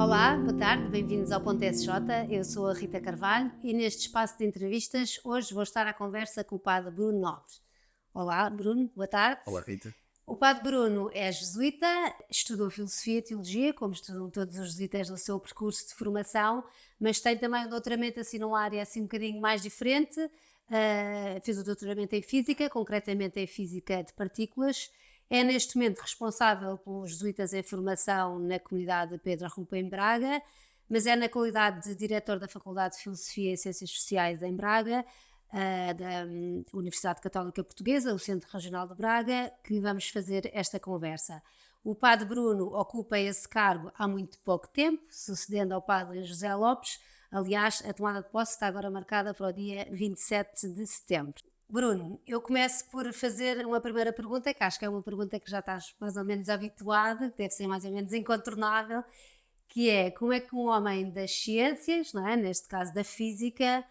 Olá, boa tarde, bem-vindos ao Ponto SJ. Eu sou a Rita Carvalho e neste espaço de entrevistas hoje vou estar à conversa com o padre Bruno Lopes. Olá, Bruno, boa tarde. Olá, Rita. O padre Bruno é jesuíta, estudou filosofia e teologia, como estudam todos os jesuítas no seu percurso de formação, mas tem também um doutoramento assim numa área assim um bocadinho mais diferente. Fez o doutoramento em física, concretamente em física de partículas. É neste momento responsável pelos jesuítas em formação na comunidade Pedro Arrupa em Braga, mas é na qualidade de diretor da Faculdade de Filosofia e Ciências Sociais em Braga, da Universidade Católica Portuguesa, o Centro Regional de Braga, que vamos fazer esta conversa. O padre Bruno ocupa esse cargo há muito pouco tempo, sucedendo ao padre José Lopes. Aliás, a tomada de posse está agora marcada para o dia 27 de setembro. Bruno, eu começo por fazer uma primeira pergunta, que acho que é uma pergunta que já estás mais ou menos habituado, que deve ser mais ou menos incontornável, que é: como é que um homem das ciências, não é? Neste caso da física,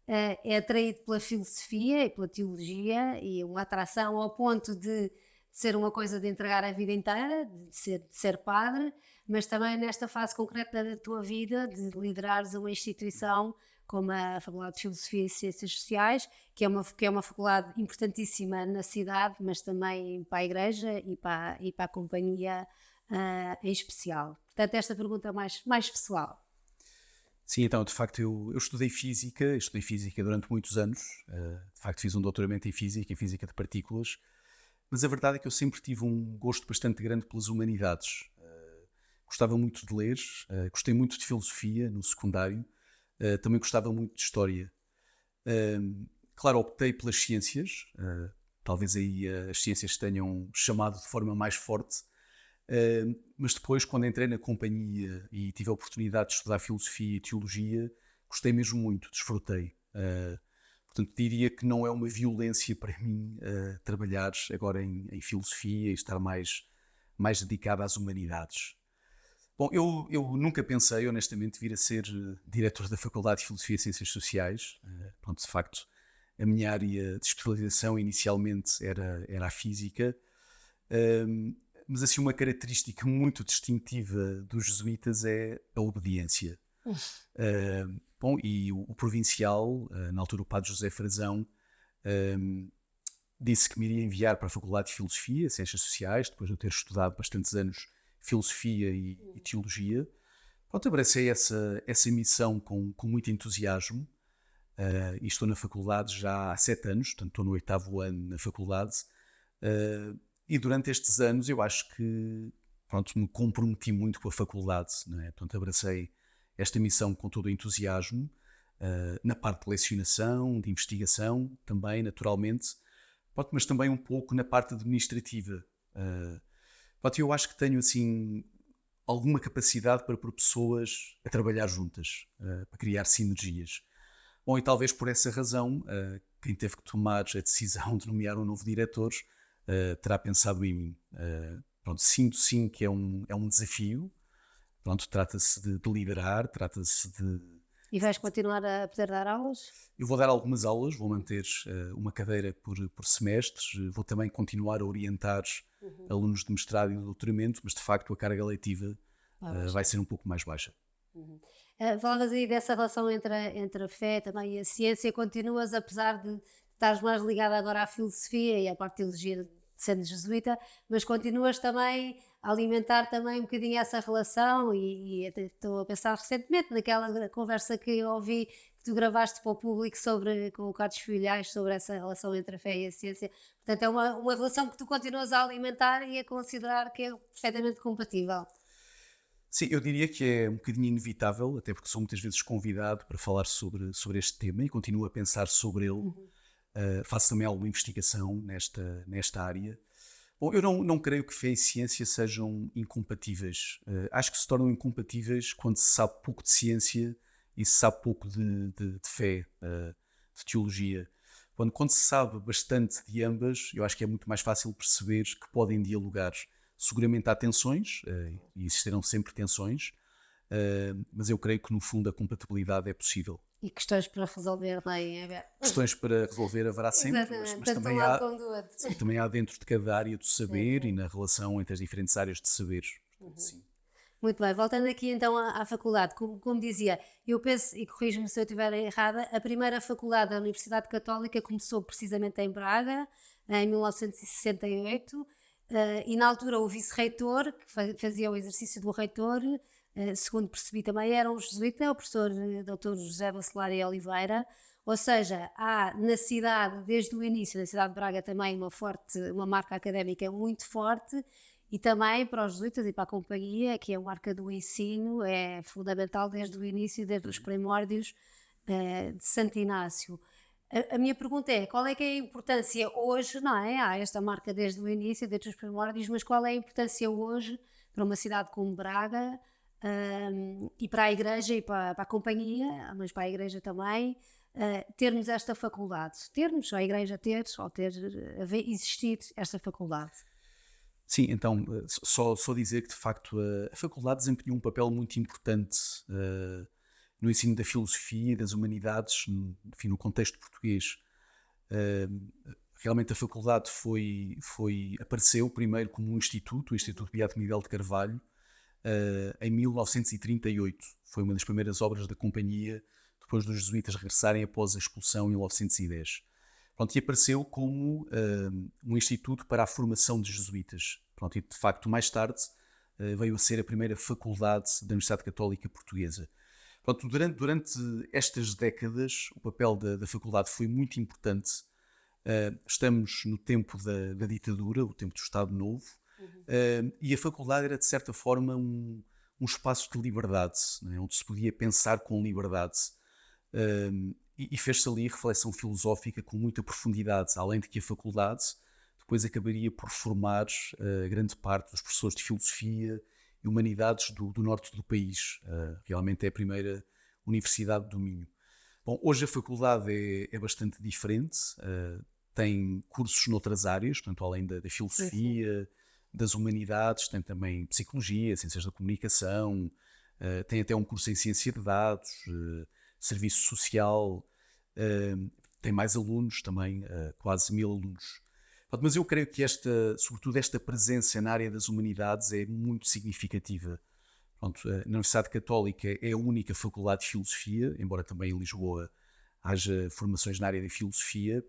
é atraído pela filosofia e pela teologia, e uma atração ao ponto de ser uma coisa de entregar a vida inteira, de ser padre, mas também nesta fase concreta da tua vida, de liderares uma instituição como a Faculdade de Filosofia e Ciências Sociais, que é uma faculdade importantíssima na cidade, mas também para a Igreja e para a Companhia em especial. Portanto, esta pergunta é mais pessoal. Sim, então, de facto, eu estudei física durante muitos anos. De facto, fiz um doutoramento em física de partículas, mas a verdade é que eu sempre tive um gosto bastante grande pelas humanidades. Gostava muito de ler, gostei muito de filosofia no secundário, também gostava muito de história. Claro, optei pelas ciências, talvez aí as ciências tenham chamado de forma mais forte, mas depois, quando entrei na companhia e tive a oportunidade de estudar filosofia e teologia, gostei mesmo muito, desfrutei. Portanto, diria que não é uma violência para mim trabalhar agora em filosofia e estar mais dedicado às humanidades. Bom, eu nunca pensei, honestamente, vir a ser diretor da Faculdade de Filosofia e Ciências Sociais. Pronto, de facto, a minha área de especialização inicialmente era a física, mas assim uma característica muito distintiva dos jesuítas é a obediência. Bom, e o provincial, na altura o padre José Frazão, disse que me iria enviar para a Faculdade de Filosofia e Ciências Sociais, depois de eu ter estudado bastantes anos filosofia e teologia. Pronto, abracei essa missão com muito entusiasmo, e estou na faculdade já há 7 anos, portanto estou no 8º ano na faculdade, e durante estes anos eu acho que, pronto, me comprometi muito com a faculdade, não é? Portanto, abracei esta missão com todo o entusiasmo, na parte de lecionação, de investigação também, naturalmente, pronto, mas também um pouco na parte administrativa. Pronto, eu acho que tenho assim alguma capacidade para pôr pessoas a trabalhar juntas, para criar sinergias. Bom, e talvez por essa razão, quem teve que tomar a decisão de nomear um novo diretor terá pensado em mim. Pronto, sinto sim que é um desafio. Pronto, trata-se de liderar, trata-se de... E vais continuar a poder dar aulas? Eu vou dar algumas aulas, vou manter uma cadeira por semestres, vou também continuar a orientar alunos de mestrado e de doutoramento, mas de facto a carga letiva vai ser um pouco mais baixa. Falavas aí dessa relação entre a fé também e a ciência. Continuas, apesar de estares mais ligada agora à filosofia e à parte de teologia, sendo jesuíta, mas continuas também a alimentar também um bocadinho essa relação, e até estou a pensar recentemente naquela conversa que eu ouvi que tu gravaste para o público com o Carlos Filhais sobre essa relação entre a fé e a ciência. Portanto, é uma relação que tu continuas a alimentar e a considerar que é perfeitamente compatível. Sim, eu diria que é um bocadinho inevitável, até porque sou muitas vezes convidado para falar sobre este tema e continuo a pensar sobre ele. Faço também alguma investigação nesta área. Bom, eu não creio que fé e ciência sejam incompatíveis. Acho que se tornam incompatíveis quando se sabe pouco de ciência e se sabe pouco de fé, de teologia. Quando se sabe bastante de ambas, eu acho que é muito mais fácil perceber que podem dialogar. Seguramente há tensões, e existirão sempre tensões, mas eu creio que no fundo a compatibilidade é possível. E questões para resolver lá em aberto. Questões para resolver haverá sempre, mas também há dentro de cada área do saber e na relação entre as diferentes áreas de saberes. Sim. Muito bem, voltando aqui então à faculdade, como dizia, eu penso, e corrijo-me se eu estiver errada, a primeira faculdade da Universidade Católica começou precisamente em Braga, em 1968, e na altura o vice-reitor, que fazia o exercício do reitor, segundo percebi também, era um jesuíta, o professor Dr. José Bacelar e Oliveira, ou seja, há na cidade, desde o início, na cidade de Braga também uma marca académica muito forte, e também para os jesuítas e para a companhia, que é a marca do ensino, é fundamental desde o início, desde os primórdios de Santo Inácio. A minha pergunta é, qual é que é a importância hoje, não é? Há esta marca desde o início, desde os primórdios, mas qual é a importância hoje para uma cidade como Braga, e para a igreja e para a companhia, mas para a igreja também, termos esta faculdade? Termos, a igreja ter, ou existir esta faculdade? Sim, então, só dizer que de facto a faculdade desempenhou um papel muito importante no ensino da filosofia e das humanidades, enfim, no contexto português. Realmente a faculdade apareceu primeiro como um instituto, o Instituto Beato Miguel de Carvalho, em 1938. Foi uma das primeiras obras da companhia, depois dos jesuítas regressarem após a expulsão em 1910. Pronto, e apareceu como um instituto para a formação de jesuítas. Pronto, e de facto, mais tarde, veio a ser a primeira faculdade da Universidade Católica Portuguesa. Pronto, durante estas décadas, o papel da faculdade foi muito importante. Estamos no tempo da ditadura, o tempo do Estado Novo, e a faculdade era, de certa forma, um espaço de liberdade, né, onde se podia pensar com liberdade. E fez-se ali reflexão filosófica com muita profundidade, além de que a faculdade depois acabaria por formar grande parte dos professores de filosofia e humanidades do norte do país. Realmente é a primeira universidade do Minho. Bom, hoje a faculdade é bastante diferente, tem cursos noutras áreas, portanto, além da filosofia, das humanidades, tem também psicologia, ciências da comunicação, tem até um curso em ciência de dados, serviço social, tem mais alunos também, quase 1000 alunos. Mas eu creio que sobretudo esta presença na área das humanidades é muito significativa. Pronto, na Universidade Católica é a única faculdade de filosofia, embora também em Lisboa haja formações na área da filosofia.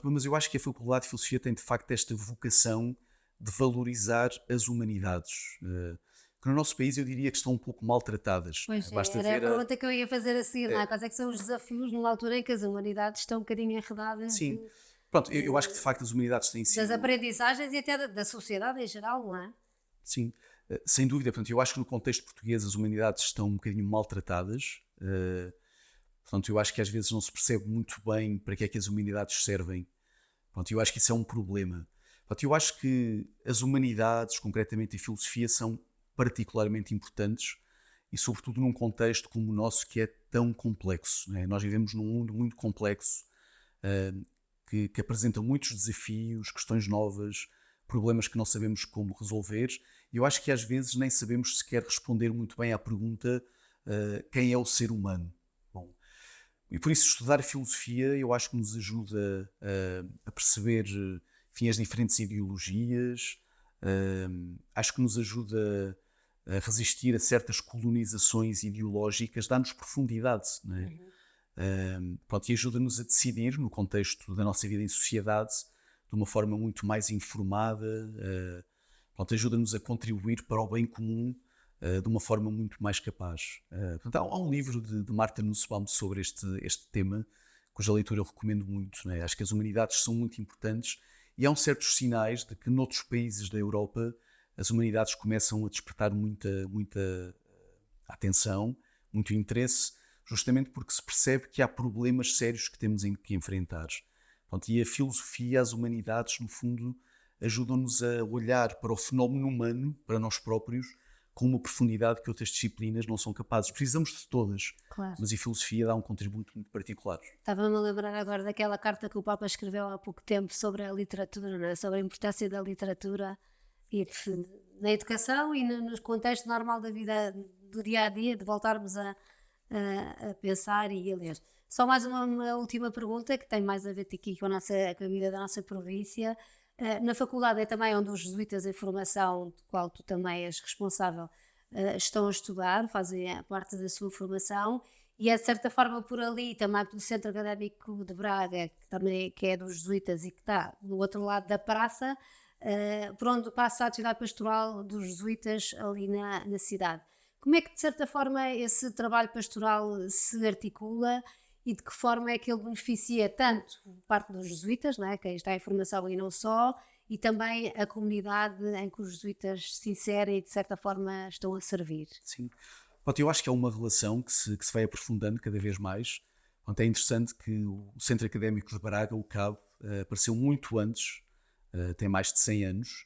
Mas eu acho que a faculdade de filosofia tem de facto esta vocação de valorizar as humanidades, que no nosso país eu diria que estão um pouco maltratadas. Pois Basta era a ver pergunta que eu ia fazer a seguir, não é? Quais é que são os desafios numa altura em que as humanidades estão um bocadinho enredadas Sim, pronto, eu acho que de facto as humanidades têm sido... das aprendizagens e até da sociedade em geral, não é? Sim, sem dúvida. Portanto, eu acho que no contexto português as humanidades estão um bocadinho maltratadas. Portanto, eu acho que às vezes não se percebe muito bem para que é que as humanidades servem. Portanto, eu acho que isso é um problema. Portanto, eu acho que as humanidades, concretamente a filosofia, são particularmente importantes e sobretudo num contexto como o nosso que é tão complexo, né? Nós vivemos num mundo muito complexo, que apresenta muitos desafios, questões novas, problemas que não sabemos como resolver, e eu acho que às vezes nem sabemos sequer responder muito bem à pergunta quem é o ser humano. Bom, e por isso estudar a filosofia eu acho que nos ajuda a perceber, enfim, as diferentes ideologias, acho que nos ajuda a resistir a certas colonizações ideológicas, dá-nos profundidade, não é? E ajuda-nos a decidir, no contexto da nossa vida em sociedade, de uma forma muito mais informada, ajuda-nos a contribuir para o bem comum de uma forma muito mais capaz. Há um livro de Martha Nussbaum sobre este tema, cuja leitura eu recomendo muito, não é? Acho que as humanidades são muito importantes e há certos sinais de que noutros países da Europa as humanidades começam a despertar muita atenção, muito interesse, justamente porque se percebe que há problemas sérios que temos que enfrentar. E a filosofia, as humanidades, no fundo, ajudam-nos a olhar para o fenómeno humano, para nós próprios, com uma profundidade que outras disciplinas não são capazes. Precisamos de todas, Claro. mas a filosofia dá um contributo muito particular. Estava-me a lembrar agora daquela carta que o Papa escreveu há pouco tempo sobre a literatura, não é? Sobre a importância da literatura e na educação e no contexto normal da vida do dia a dia, de voltarmos a pensar e a ler. Só mais uma última pergunta que tem mais a ver aqui com a vida da nossa província. Na faculdade é também onde os jesuítas em formação, do qual tu também és responsável, estão a estudar, fazem a parte da sua formação, e é de certa forma por ali, também pelo Centro Académico de Braga, que é dos jesuítas e que está no outro lado da praça, por onde passa a atividade pastoral dos jesuítas ali na cidade. Como é que, de certa forma, esse trabalho pastoral se articula e de que forma é que ele beneficia tanto parte dos jesuítas, não é? Quem está em formação e não só, e também a comunidade em que os jesuítas se inserem e, de certa forma, estão a servir? Sim. Pronto, eu acho que é uma relação que se vai aprofundando cada vez mais. Pronto, é interessante que o Centro Académico de Braga, o CAB, apareceu muito antes, tem mais de 100 anos,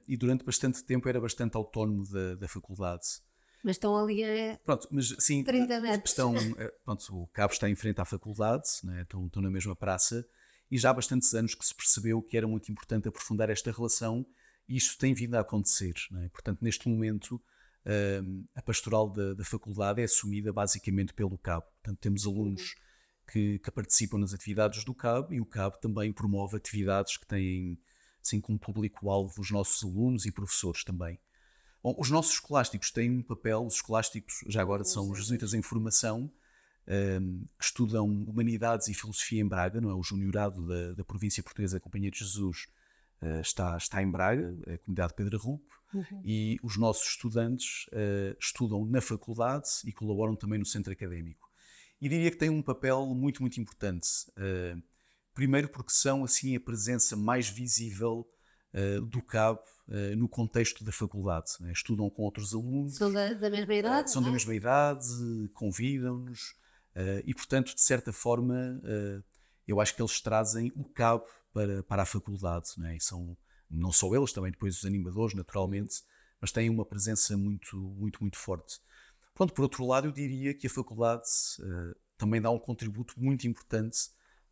e durante bastante tempo era bastante autónomo da faculdade. Mas estão ali a Pronto, mas sim, 30 metros. pronto, o CAB está em frente à faculdade, né, estão na mesma praça, e já há bastantes anos que se percebeu que era muito importante aprofundar esta relação, e isto tem vindo a acontecer. Né? Portanto, neste momento, a pastoral da faculdade é assumida basicamente pelo CAB. Portanto, temos alunos que participam nas atividades do CAB, e o CAB também promove atividades que têm assim, como público-alvo os nossos alunos e professores também. Bom, os nossos escolásticos têm um papel, os escolásticos já agora são os jesuítas em formação, que estudam Humanidades e Filosofia em Braga, não é? O juniorado da província portuguesa da Companhia de Jesus está em Braga, a comunidade Pedro Arrupe, e os nossos estudantes estudam na faculdade e colaboram também no centro académico. E diria que têm um papel muito, muito importante. Primeiro porque são assim a presença mais visível do CAB no contexto da faculdade. Né? Estudam com outros alunos. São da mesma idade? São da mesma idade, convidam-nos e, portanto, de certa forma, eu acho que eles trazem o CAB para a faculdade. Né? E são não só eles, também depois os animadores, naturalmente, mas têm uma presença muito, muito, muito forte. Pronto, por outro lado, eu diria que a faculdade também dá um contributo muito importante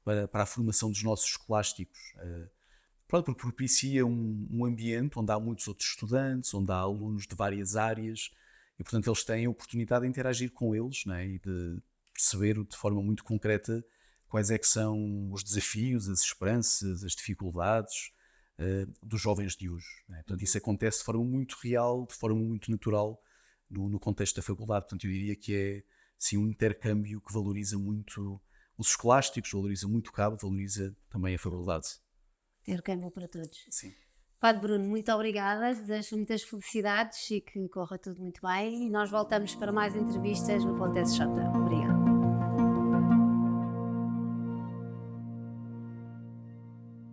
para a formação dos nossos escolásticos. Pronto, porque propicia um ambiente onde há muitos outros estudantes, onde há alunos de várias áreas, e portanto eles têm a oportunidade de interagir com eles, né, e de perceber de forma muito concreta quais é que são os desafios, as esperanças, as dificuldades dos jovens de hoje. Né? Portanto, isso acontece de forma muito real, de forma muito natural no contexto da faculdade. Portanto, eu diria que é sim, um intercâmbio que valoriza muito os escolásticos, valoriza muito o CAB, valoriza também a faculdade. Intercâmbio para todos. Sim. Padre Bruno, muito obrigada, desejo muitas felicidades e que corra tudo muito bem, e nós voltamos para mais entrevistas no Ponte SJ. Obrigada.